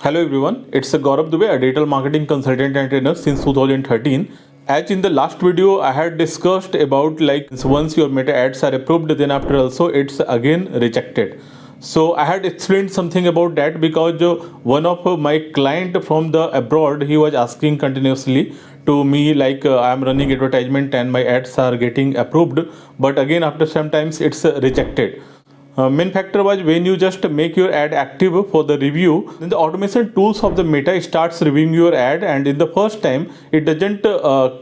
Hello everyone, it's Gaurav Dubey, a digital marketing consultant and trainer since 2013. As in the last video, I had discussed about like once your meta ads are approved, then after also it's again rejected. So I had explained something about that because one of my client from the abroad, he was asking continuously to me like I am running advertisement and my ads are getting approved, but again after sometimes it's rejected. Main factor was when you just make your ad active for the review, then the automation tools of the Meta starts reviewing your ad, and in the first time it doesn't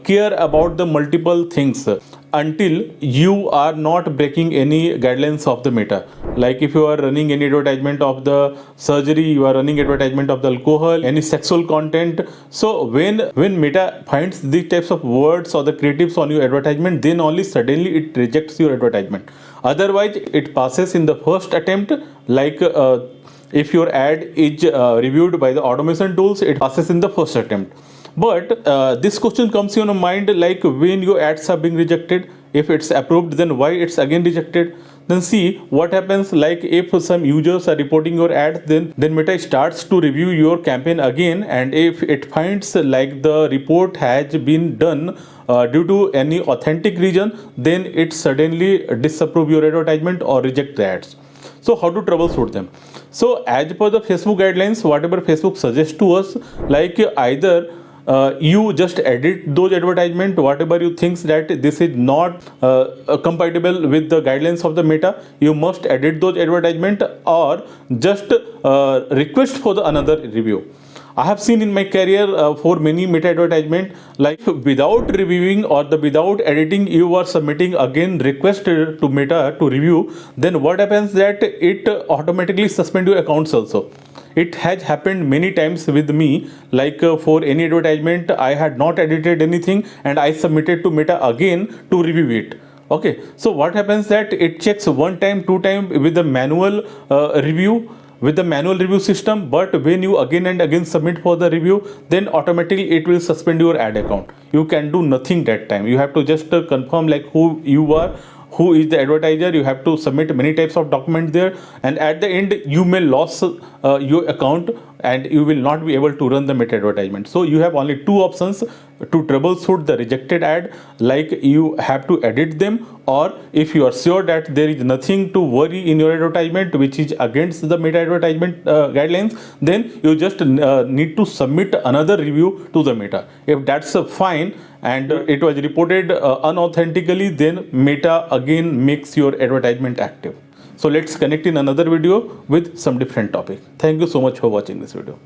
care about the multiple things until you are not breaking any guidelines of the Meta. Like if you are running any advertisement of the surgery, you are running advertisement of the alcohol, any sexual content. So when Meta finds these types of words or the creatives on your advertisement, then only suddenly it rejects your advertisement. Otherwise it passes in the first attempt. Like if your ad is reviewed by the automation tools, it passes in the first attempt. But this question comes in your mind, like when your ads are being rejected, if it's approved, then why it's again rejected? Then see what happens. Like if some users are reporting your ad, then Meta starts to review your campaign again, and if it finds like the report has been done due to any authentic reason, then it suddenly disapprove your advertisement or reject the ads. So how to troubleshoot them? So as per the Facebook guidelines, whatever Facebook suggests to us, like either you just edit those advertisement, whatever you think that this is not compatible with the guidelines of the Meta, you must edit those advertisement or just request for the another review. I have seen in my career for many Meta advertisement, like without reviewing or without editing, you are submitting again request to Meta to review. Then what happens that it automatically suspend your accounts also. It has happened many times with me. Like for any advertisement, I had not edited anything and I submitted to Meta again to review it. Okay, so what happens that it checks one time, two time with the manual review, with the manual review system, but when you again and again submit for the review, then automatically it will suspend your ad account. You can do nothing that time. You have to just confirm like who you are, who is the advertiser. You have to submit many types of documents there, and at the end you may lose your account and you will not be able to run the Meta advertisement. So you have only two options to troubleshoot the rejected ad. Like you have to edit them, or if you are sure that there is nothing to worry in your advertisement which is against the Meta advertisement guidelines, then you just need to submit another review to the Meta. If that's fine and it was reported unauthentically, then Meta again makes your advertisement active. So let's connect in another video with some different topic. Thank you so much for watching this video.